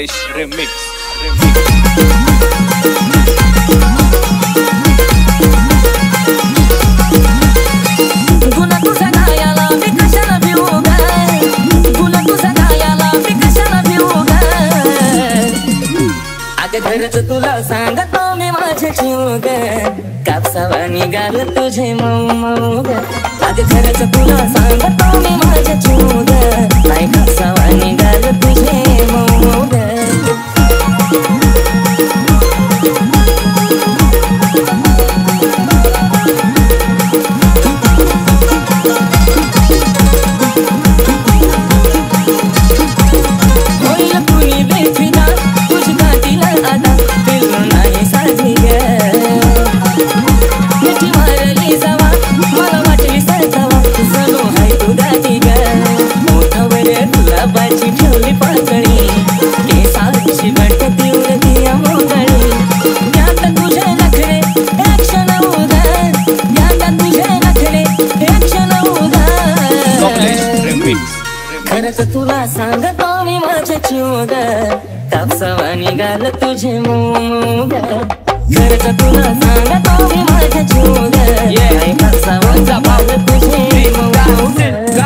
Kamlesh remix गुना तुझा गायाला मी कशाला भिवू ग, गुना तुझा गायाला मी कशाला भिवू ग. अगं घरच तुला सांगतो मी माझे जीव ग, कापसावा निघाल तुझे मऊ मऊ ग. अगं घरच तुला सांगतो मी माझे जीव ग, नाही कापसावा निघाल तुझे मऊ मऊ ग. खरंच तुला सांगतो मी माझे जीव ग, कापसावा निघाल तुझे मऊ मऊ ग. खरंच तुला सांगतो मी माझे जीव ग, कापसावा निघाल तुझे मऊ मऊ ग.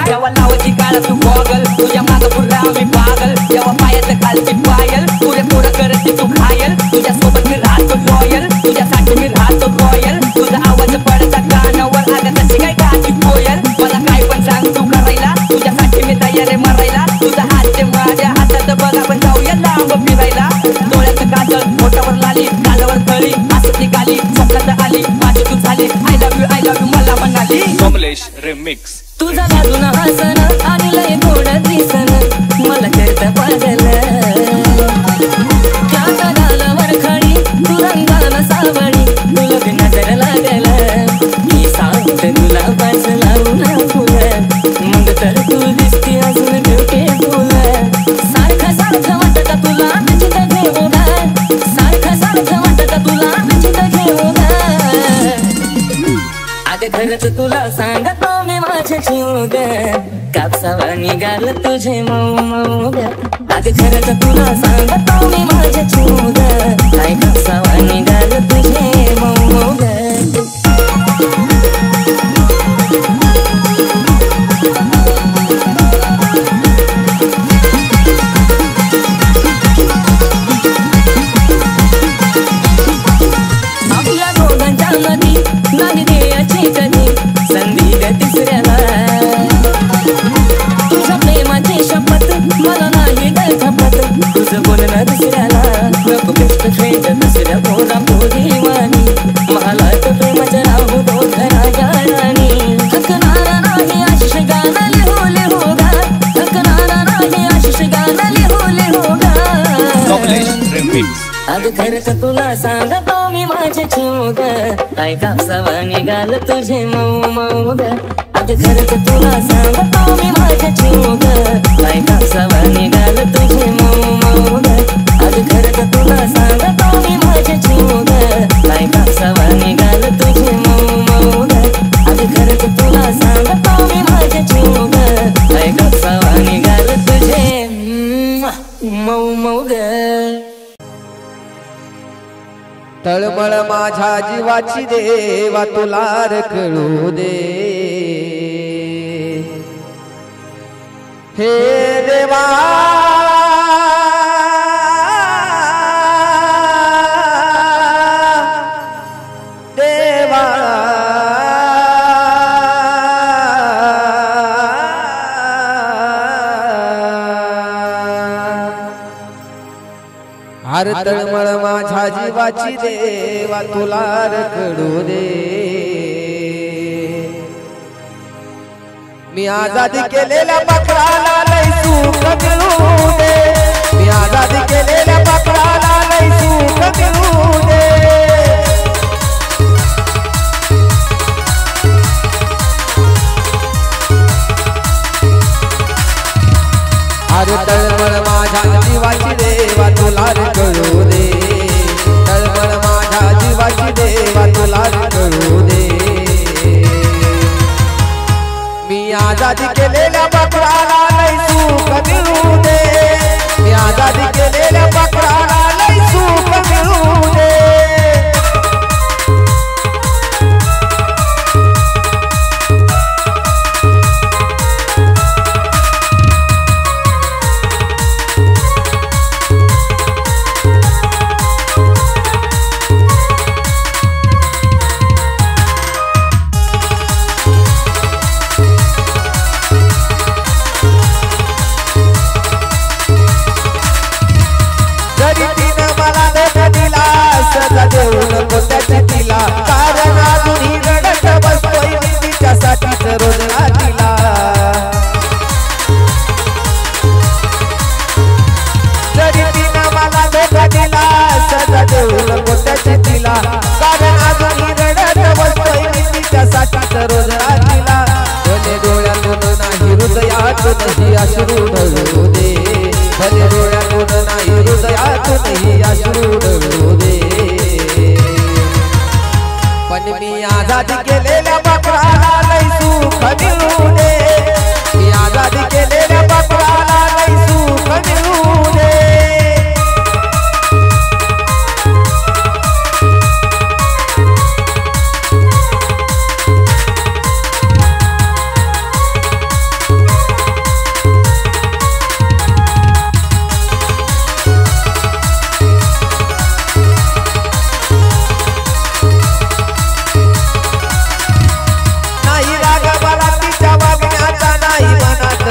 जेव्हा लावायची काळा तू गॉगल, तुझ्या माग पुरा मी पागल. जेव्हा पायाचं खालची पायल, पुढे पुढं करते तू घायल. तुझ्या सोबत मी राहतो लॉयल, तुझ्यासाठी मी राहतो रॉयल. तुझा आवाज पडता कानावर, अगं तशी काय गाती कोयल. मला काय पण सांग तू करायला, तुझ्यासाठी मी तयार आहे मरायला. तुझा हात ते माझ्या हातात बघ, आपण जाऊया लांब फिरायला. डोळ्याचं काजळ, मोठावर लाली, कालावर थळी, हसती गाली, स्वप्नात आली, माझी तू झाली. आय लव्ह यू मला म्हणाली. कमलेश रिमिक्स तुझा बाजून हसन आणि लय थोडं दिसन, मला करता पागल. त्या गालावर खडी तू रंगाला सावळी, तुला बी नजर लागल. मी सांगते तुला पास लावून फुलं, मग तर तू दिसती अजून ब्युटीफुल. सारखं सारखं वाटत तुला चित घेऊ ग, सारखं सारखं वाटत तुला चित घेऊ ग. अगं खरंच तुला सांगतो मी माझे जीव ग, कापसावा निघाल तुझे मऊ मऊ ग. अगं खरंच तुला सांगतो मी माझे जीव ग, काय कापसावा निघाल तुझे मऊ मऊ ग. आपल्या दोघांच्या नदी नाही द्यायची कधी संधी ग तिसऱ्याला. तुझ्या प्रेमाची शपथ मला नाही ग खपत, तुझं बोलणं दुसऱ्याला. नको बेस्ट फ्रेंड दुसऱ्या पोरा पोरीवाणी, मला तर प्रेमाचं राहू दो घराच्या राणी. थकणारा नाही आशिष गाणं लिहू लिहू ग, थकणारा नाही आशिष गाणं लिहू लिहू ग. कमलेश रिमिक्स अगं खरंच तुला सांगतो मी माझे जीव ग, काय कापसावा निघाल तुझे मऊ मऊ ग. अगं खरंच तुला सांगतो मी माझे जीव ग, काय कापसावा निघाल तुझे मऊ मऊ ग. अगं खरंच तुला सांगतो मी माझे जीव ग, काय कापसावा निघाल तुझे मऊ मऊ ग. अगं खरंच तुला सांगतो मी माझे जीव ग, काय कापसावा निघाल तुझे मऊ मऊ ग. तळमळ माझ्या जीवाची देवा तुला कळू दे. हे देवा देवा अरे तळमळ माझ्या जीवाची देवा तुला कळू दे. मी आजादी केलेल्या पाखराला लय सुख मिळू दे, मी आजादी केलेल्या पाखराला लय सुख मिळू दे. अरे तळमळ माझ्या जीवाची देवा तुला कळू दे, तळमळ माझ्या जीवाची देवा तुला कळू दे. मी आजादी केलेल्या पाखराला लय सुख मिळू दे, मी आजादी केलेल्या पाखराला लय सुख मिळू दे. सजा देऊ नको त्याच्या तिला, कारण अजूनही रडत बसतोय मी तिच्यासाठीच रोज रात्रीला. जरी तिनं मला धोका दिला, सजा देऊ नको त्याच्या तिला, कारण अजूनही रडत बसतोय मी तिच्यासाठीच रोज रात्रीला. भले डोळ्यातून नाही हृदयातूनही अश्रू ढळू दे, भले डोळ्यातून नाही हृदयातूनही अश्रू ढळू दे. पण मी आजादी केलेल्या पाखराला लय सुख मिळू दे, मी आजादी केलेल्या पाखराला लय सुख मिळू दे.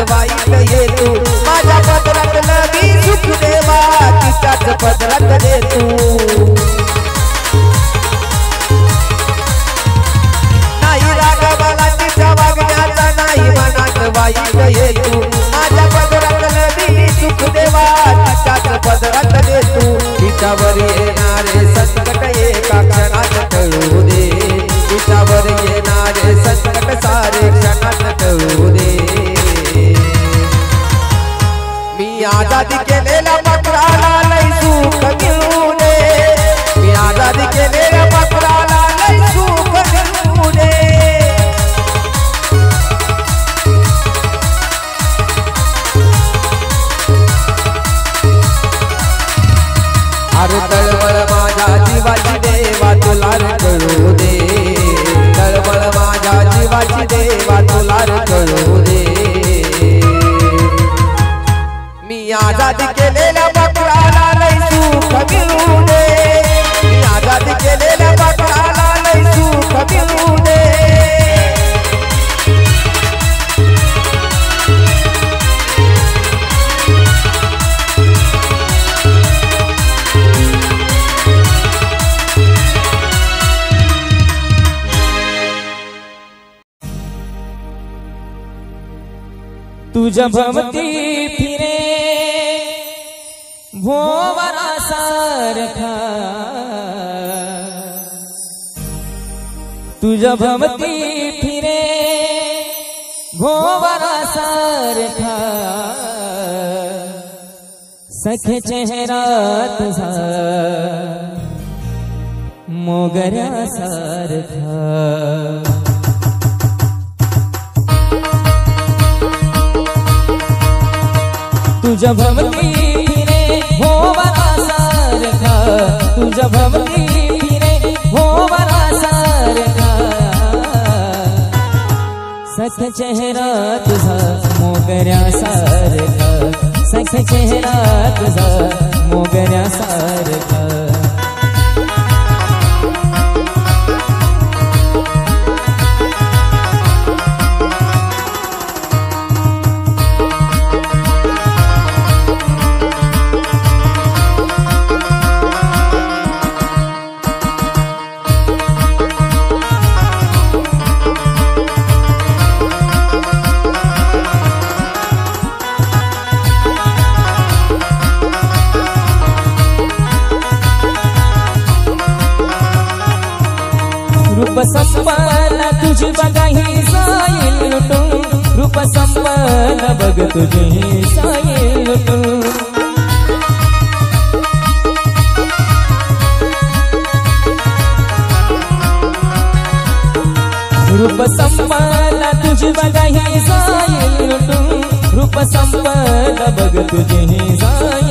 वाईट येतो माझ्या पदरातलं मी सुख देवा तिच्याच पदरात देतो. नाही राग मला तिच्या वागण्याचा, नाही मनात वाईट येतो माझ्या पदरातलं मी सुख देवा तिच्याच पदरात देतो. तिच्यावर येणारे संकट एका क्षणात टळू दे, तिच्यावर येणारे संकट सारे क्षणात टळू दे. मी आजादी केलेल्या पाखराला लय सुख मिळू दे, मी आजादी केलेल्या पाखराला लय सुख मिळू दे. अरे तळमळ माझ्या जीवाची देवा तुला कळू दे, तळमळ माझ्या जीवाची देवा तुला कळू दे. मी आजादी केलेल्या पाखराला लय सुख मिळू दे, मी आजादी केलेल्या पाखराला लय सुख मिळू दे. तुझ्या भवती फिरे भोवरा सारखा, तुझ्या भवती फिरे भोवरा सारखा, सखे चेहरा तुझा मोगऱ्या सारखा. तुझ्या भवती फिरे भोवरा सारखा, तुझ्या भवती फिरे भोवरा सारखा, सख चेहरा तुझा मोगऱ्या सारखा, सख चेहरा तुझा मोगऱ्या सारखा. रूप संपन्न तुझी बघाही जाईल लुटून, रूप संपन्न बघ तुझी जाईल लुटून. रूप संपन्न तुझी बघाही जाईल लुटून, रूप संपन्न बघ तुझी जाईल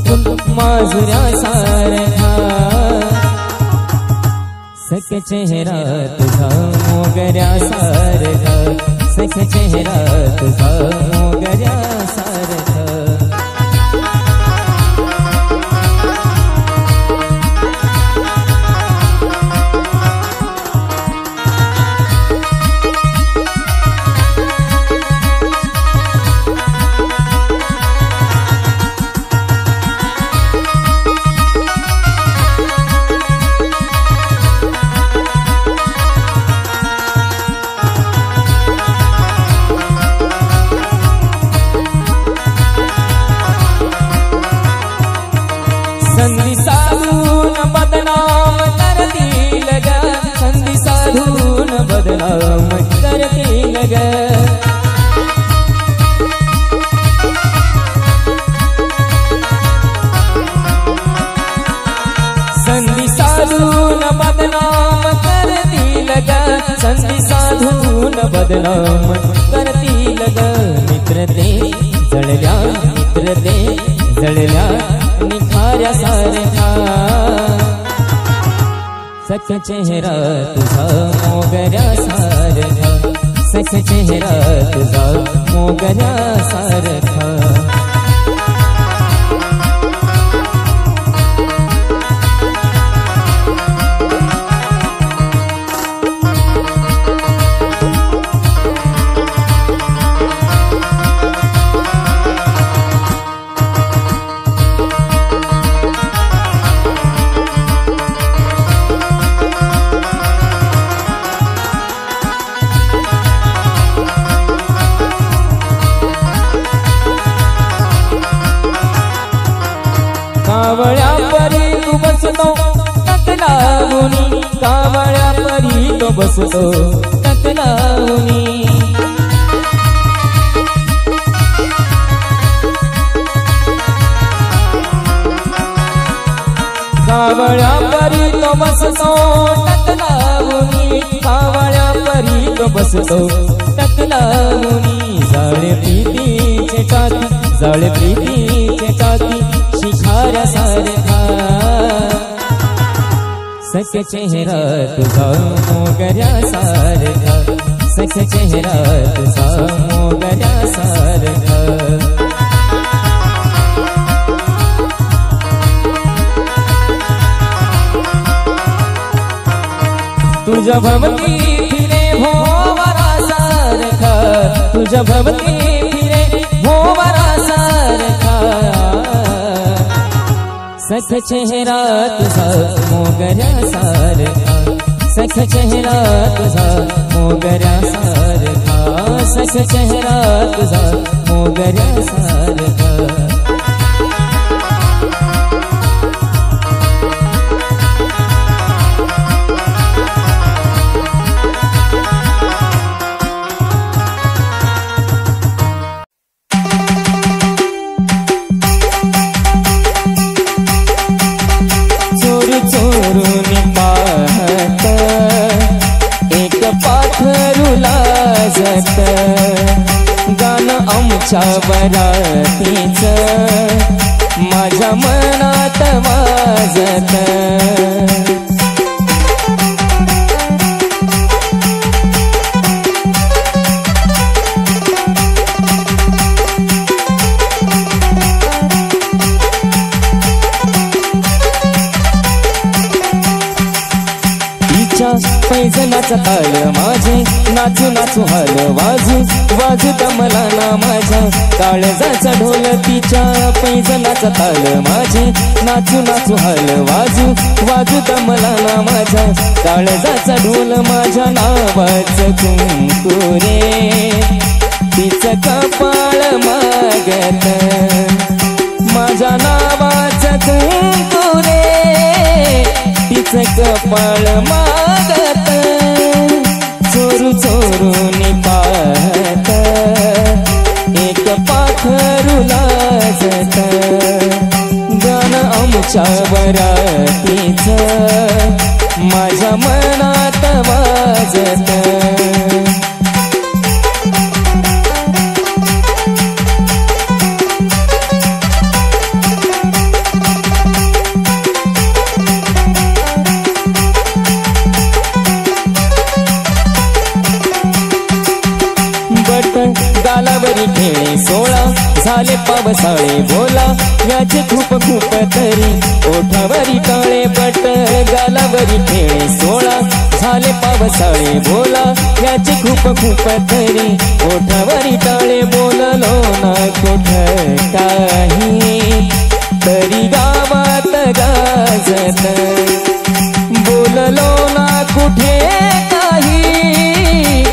जपून माजुऱ्या सारखा सख चेहरा तुझा मोगऱ्या सारखा सख चेहरा तुझा मोगऱ्या सारखा संधी साधून बदनाम करतील ग संधी साधून बदनाम करतील ग संधी साधून बदनाम करतील ग संधी साधून बदनाम करतील ग मित्र ते जळल्या मित्र ते जळल्या निखाऱ्या सारखा सख चेहरा तुझा मोगऱ्या सारखा सख चेहरा तुझा मोगऱ्या सारखा कावळ्या परी तू बसतो टकलावुनी कावळ्या परी तो बसतो टकलावुनी कावळ्या परी तो बसतो टकलावुनी कावळ्या परी तो बसतो टकलावुनी जाळे प्रीतीचे टाकी जाळे प्रीतीचे टाकी शिखाऱ्या सारखा सख चेहरा तुझा मोगऱ्या सारखा सख चेहरा तुझा मोगऱ्या सारखा तुझ्या भवती फिरे भोवरा सारखा तुझ्या भवती फिरे भोवरा सारखा सख चेहरा तुझा मोगऱ्या सारखा सख चेहरा तुझा मोगऱ्या सारखा सख चेहरा तुझा मोगऱ्या सारखा गाणं आमच्या बरातीचं माझ्या मनात वाजत पैजनाचा ताल माझे नाचू नाचू हाल वाजू वाजू दमला ना माझ्या काळजाचा ढोल तिच्या पैजनाचा ताल माझे नाचू नाचू हाल वाजू वाजू दमला ना माझ्या काळजाचा ढोल माझ्या नावाचं कुंकू रे तिचं कपाळ मागत माझ्या नावाचं कुंकू रे तिचं कपाळ मागत चोरू चोरून पाहत एक पाखरू लाजत गाणं आमच्या बरातीचं माझ्या मनात वाजत गालावरी खेळे 16 झाले पावसाळे बोला याचे खूप खूप तरी ओठावरी काळे पट गालावरी खेळे 16 झाले पावसाळे बोला याचे खूप खूप तरी ओठावरी टाळे बोललो ना कुठ काही तरी गावात गाजत बोललो ना कुठे काही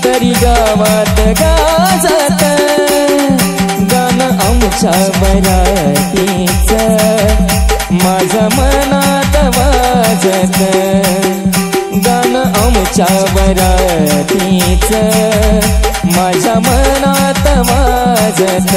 तरी गावात गाजत गाणं आमच्या बरातीच माझ्या मनात वाजत गाणं आमच्या बरातीच माझ्या मनात वाजत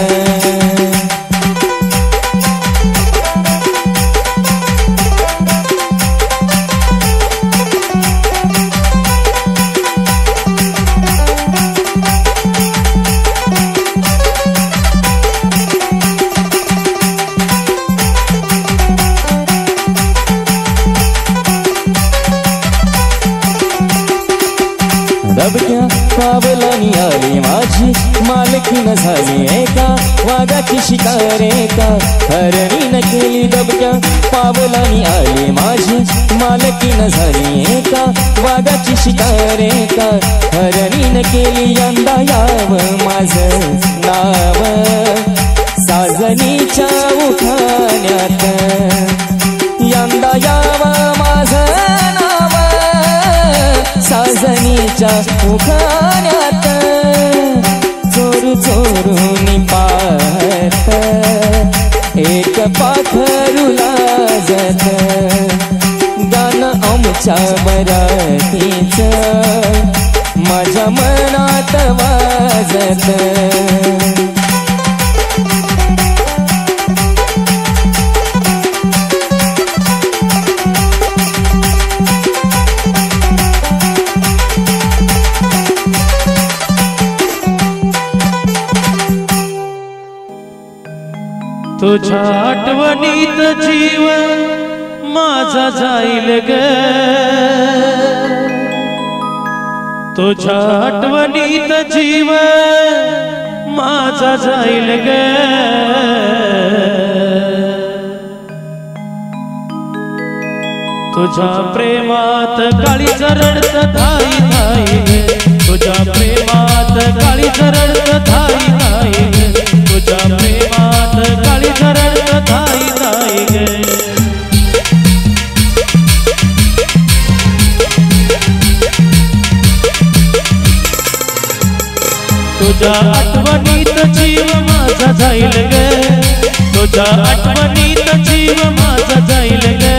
दबक्या पावलानी आली माझी मालकीन झाली एका वाघाची शिकार एका हरणीन केली दबक्या पावलानी आली माझी मालकीन झाली एका वाघाची शिकार एका हरणीन केली यंदा याव माझं नाव साजनीच्या उखाण्यात यंदा याव माझं नाव साजनीच्या उखाण्यात चोरू चोरून पाहत एक पाखरू लाजत गाणं आमच्या बरातीच माझ्या मनात वाजत तुझ्या आठवणीत जीव माझा जाईल ग तुझ्या आठवणीत जीव माझा जाईल ग तुझ्या प्रेमात काळी रडत धाई धाई ग तुझ्या प्रेमात काळी रडत धाई धाई ग तुझ्या प्रेमात काळी रडत धाई धाई ग तुझ्या आठवणीत जीव माझा जाईल ग तुझ्या आठवणीत जीव माझा जाईल ग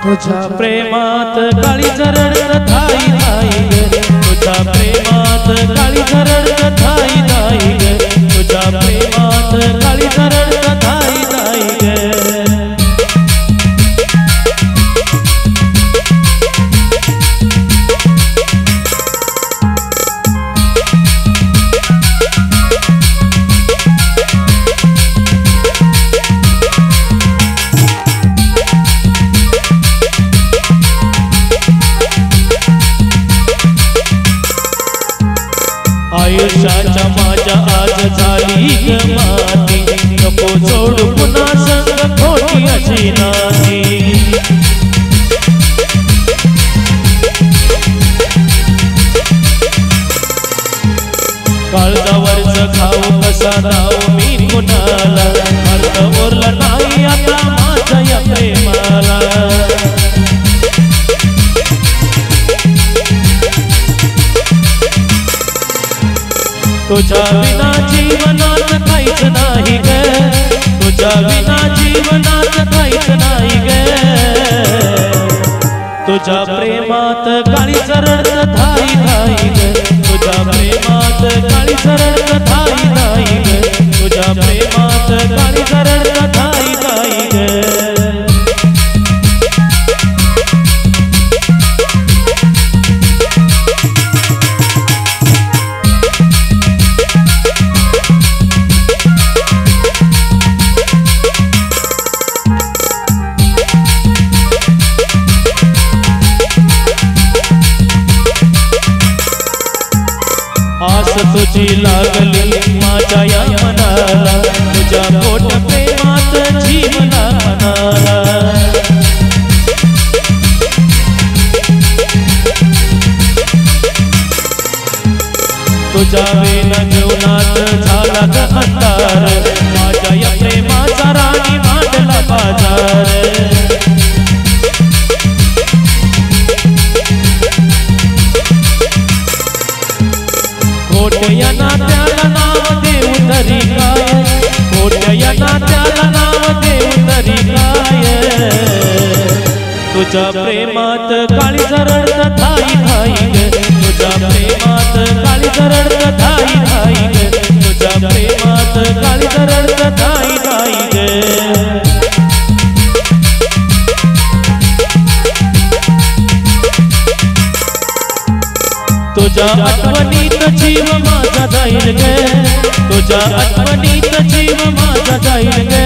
तुझ्या प्रेमात काळी रडत धाई धाई ग तुझ्या प्रेमात काळी रडत धाई धाई ग तुझ्या प्रेमात काळी रडत धाई धाई ग आयुष्याच्या माझ्या आज झाली ग माती नको जोडू पुन्हा संग खोटी अशी नाही काळजावरच खाऊ कसा नाव मी कुणाला अर्थ ओरला नाही आता माझ्या या प्रेमाला तुझ्या विना जीवनात काहीच नाही ग तुझ्या विना जीवनात काहीच नाही ग तुझ्या प्रेमात काळी रडत धाई धाई ग तुझ्या प्रेमात काळी रडत धाई धाई ग तुझ्या प्रेमात काळी रडत धाई धाई ग आस तुझी तुझी लागली माझ्या या मनाला तुझ्या पोट प्रेमात जीवना मनाला तुझ्या वेला जीवनात झाला ग अंधार माझ्या या प्रेमाचा राणी मांडला बाजार खोट्या नात्याला नाव देऊ तरी काय खोट्या नात्याला नाव देऊ तरी काय तुझ्या प्रेमात काळी रडत थाई थाई ग तुझ्या प्रेमात काळी रडत थाई थाई ग तुझ्या प्रेमात काळी रडत थाई थाई ग तुझ्या आठवणीत जीव माझा जाईल ग तुझ्या आठवणीत जीव माझा जाईल ग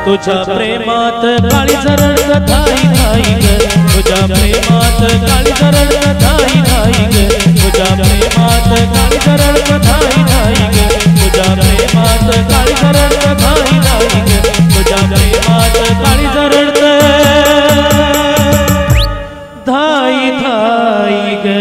तुझ्या प्रेमात काळी रडत थाई थाई ग तुझ्या प्रेमात काळी रडत थाई थाई ग तुझ्या प्रेमात काळी रडत थाई थाई ग तुझ्या प्रेमात काळी रडत थाई थाई ग तुझ्या प्रेमात काळी रडत थाई थाई ग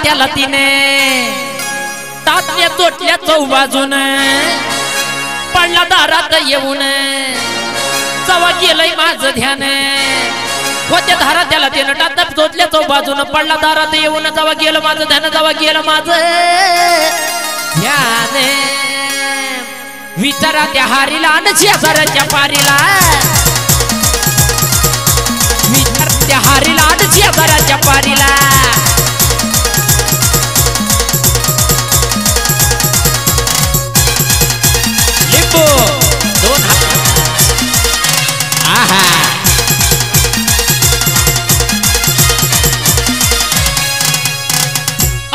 त्याला तिने तातल्या तोटल्या चौबाजून पडला दारात येऊन जवा गेलंय माझं ध्यान होत्या धारा त्याला तिने टाकत तोटल्या चौबाजून पडला दारात येऊन जवा गेलं माझं ध्यान जवा गेलं माझं ध्यान विचारा त्या हारीला आणि शेजाऱ्याच्या पारीला विचार त्या हारीला आणि शेजाऱ्याच्या पारीला लिंबू दोन आहा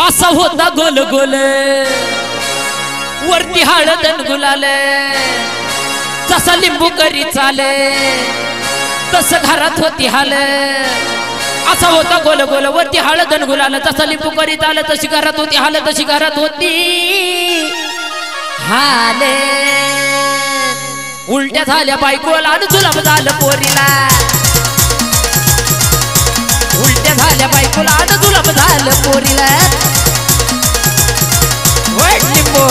असं होता गोल गोल वरती हळद गुलाल जसा लिंबू करी चाले तस घरात होती हाल असा होता गोल गोल वरती हळद गुलाल जसा लिंबू करी चाले तशी घरात होती हाल तशी घरात होती हाल उलट्या झाल्या बायकोला आणि जुलाब झालं पोरीला उलट्या झाल्या बायकोला आणि जुलाब झालं पोरीला वाईट लिंबू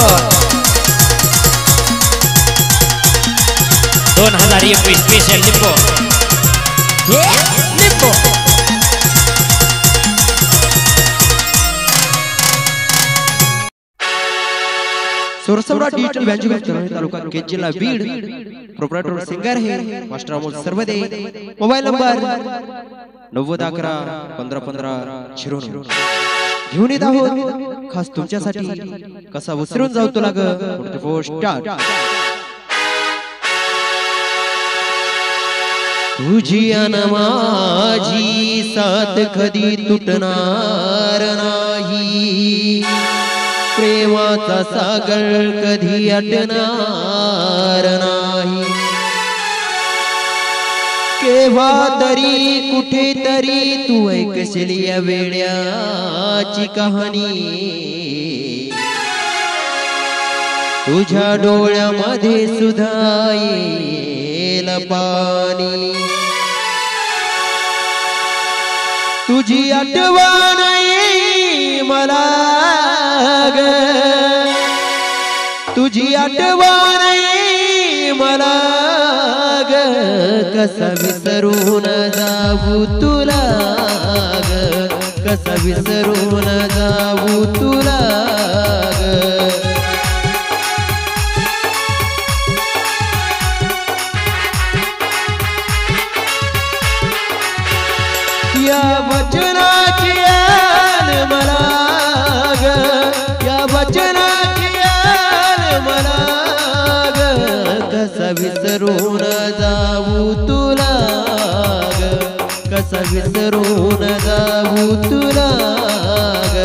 2021 स्पेशल लिंबू लिंबू सुरसम्राट डिजिटल व्याजून तालुका केज जिल्हा बीड प्रोप्रायटर सिंगर है master Amol Sarvade mobile number 9011151509 घेऊन येत आहोत खास तुमच्यासाठी कसा विसरून जाऊ तुला ग स्टार्ट तुझी अन माझी साथ कधी तुटणार नाही प्रेमाचा सागर कधी अटणार नाही केव्हा तरी कुठेतरी तू ऐकशील या वेड्याची कहाणी तुझ्या डोळ्यामध्ये सुद्धा येईल पाणी तुझी आठवण येईल मला ग तुझी आठवण येईल मला ग कसा विसरून जाऊ तुला ग कसा विसरून जाऊ तुला ग या वचनाची याद मला ग या वचनाची याद मला ग कसा विसरून जाऊ तुला ग कसा विसरून जाऊ तुला ग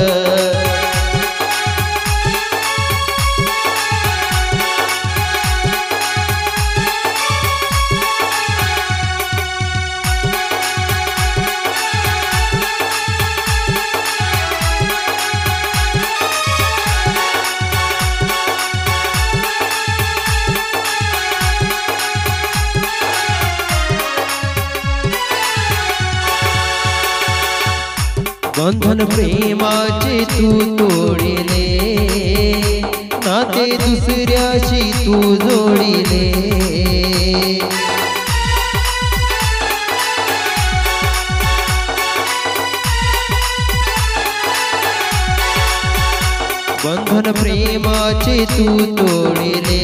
बंधन प्रेमाचे तू तोडिले नाते दुसऱ्याशी तू जोडिले बंधन प्रेमाचे तू तोडिले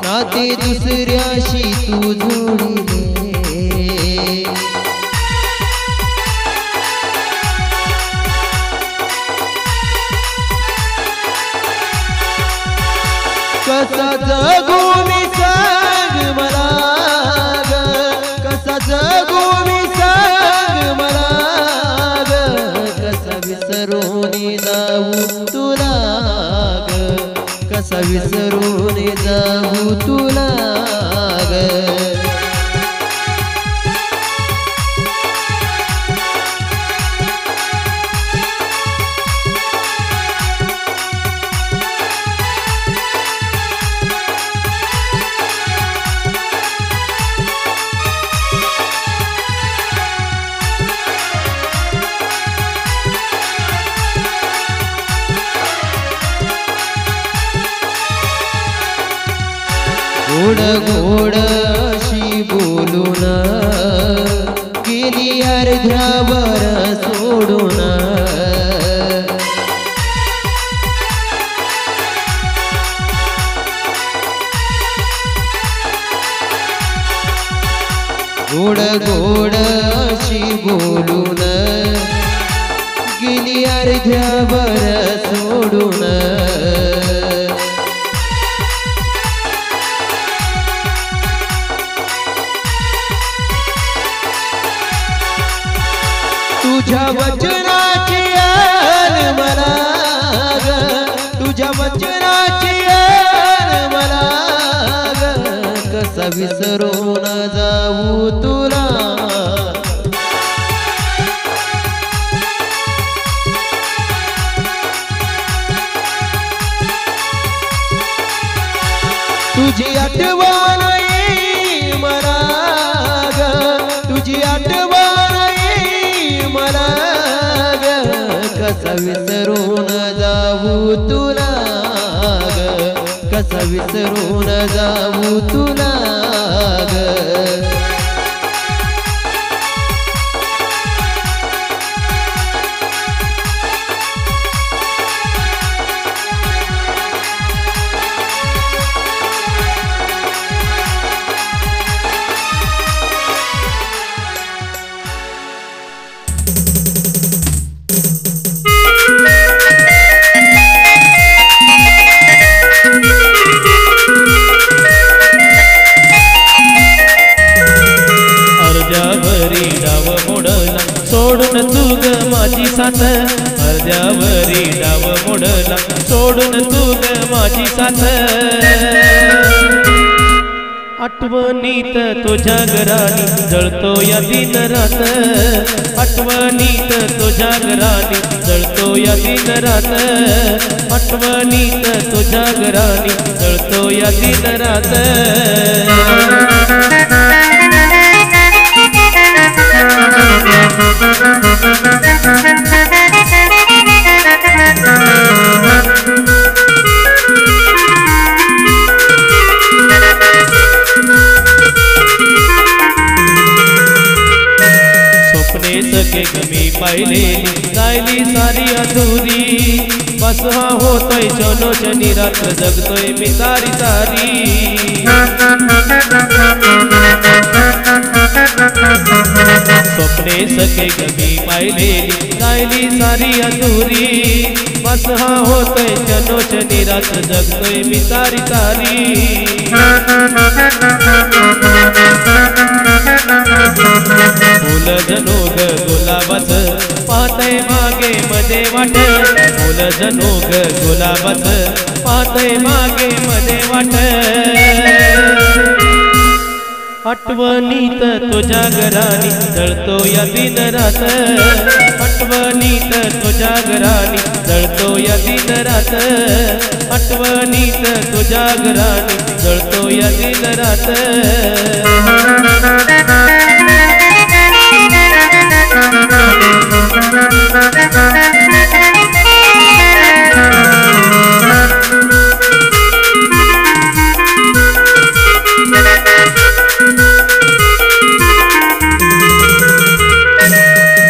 नाते दुसऱ्याशी तू जोडिले कसा जगू मी सांग मला ग कसा जगू मी सांग मला ग कसा विसरून जाऊ तुला ग कसा विसरून जाऊ तुला ग गोड गोड अशी बोलून गेली अर्ध्यावर सोडून गोड गोड अशी बोलून गेली अर्ध्यावर सोडून तुझ्या वचनाची आन मला ग तुझ्या वचनाची आन मला ग कसा विसरून जाऊ तुला तुझी आठवण येई मला ग तुझी आठवण येई मला ग कसा विसरून जाऊ तुला ग कसा विसरून जाऊ तुला ग सोडून तू ग माझी साथ अर्ध्यावरी डाव मोडला सोडून तू ग माझी साथ आठवणीत तुझ्या घरानी जळतो या दिन रात आठवणीत तुझ्या घरानी जळतो या दिन रात आठवणीत तुझ्या घरानी जळतो या दिन रात स्वप्ने सगळे गमी पाहिलेली राहिली सारी अधुरी बस हा होतोय क्षणोक्षणी रात्र जगतोय मी सारी सारी स्वप्ने सगळे गमी पाहिलेली राहिली सारी अधुरी बस हा होतोय क्षणोक्षणी रात्र जगतोय मी सारी सारी फुल जणू ग गुलाबाच पाहतय मागे मध्ये वाट फुल जणू ग गुलाबाच पाहतय मागे मध्ये वाट आठवणीत तुझ्या घरानी जळतो या दिन रात आठवणीत तुझ्या घरानी जळतो या दिन रात आठवणीत तुझ्या घरानी जळतो या दिन रात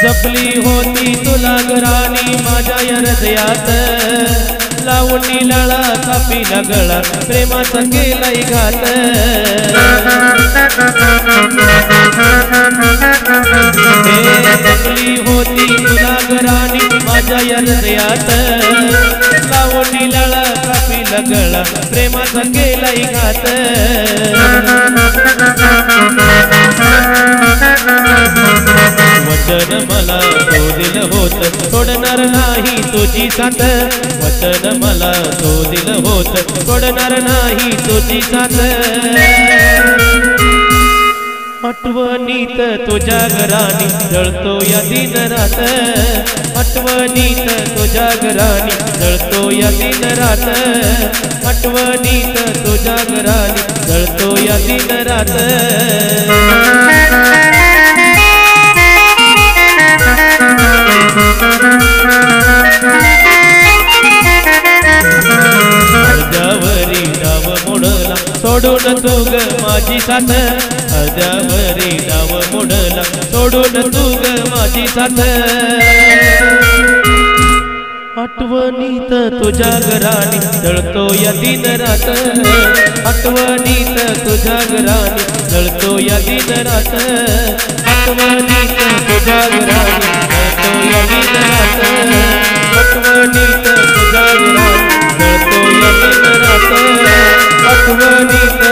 जपली होती तुला घरानी माझ्या या हृदयात लावणी लळा कापीला गळा प्रेमाचा केलाय घात जपली होती तुला घरानी माझ्या या हृदयात लावणी लळा कापीला गळा प्रेमाचा केलाय घात वचन मला तो दिल होत सोडणार नाही तुझी साथ वचन मला तो दिल होत सोडणार नाही तुझी साथ आठवणीत तुझ्या घरानी जळतो या दिन रात आठवणीत तुझ्या घरानी जळतो या दिन रात आठवणीत तुझ्या घरानी जळतो या दिन रात अर्ध्यावरी डाव मोडला सोडून तू ग माझी साथ अर्ध्यावरी नाव मोडला सोडून तू ग माझी साथ आठवणीत तुझ्या घराने जळतो या दिन रात आठवणीत तुझ्या घराने जळतो या दिन रात आठवणीत तुझ्या घराने जळतो या दिन रात आठवणीत तुझ्या घराने जळतो या दिन रात आठवणीत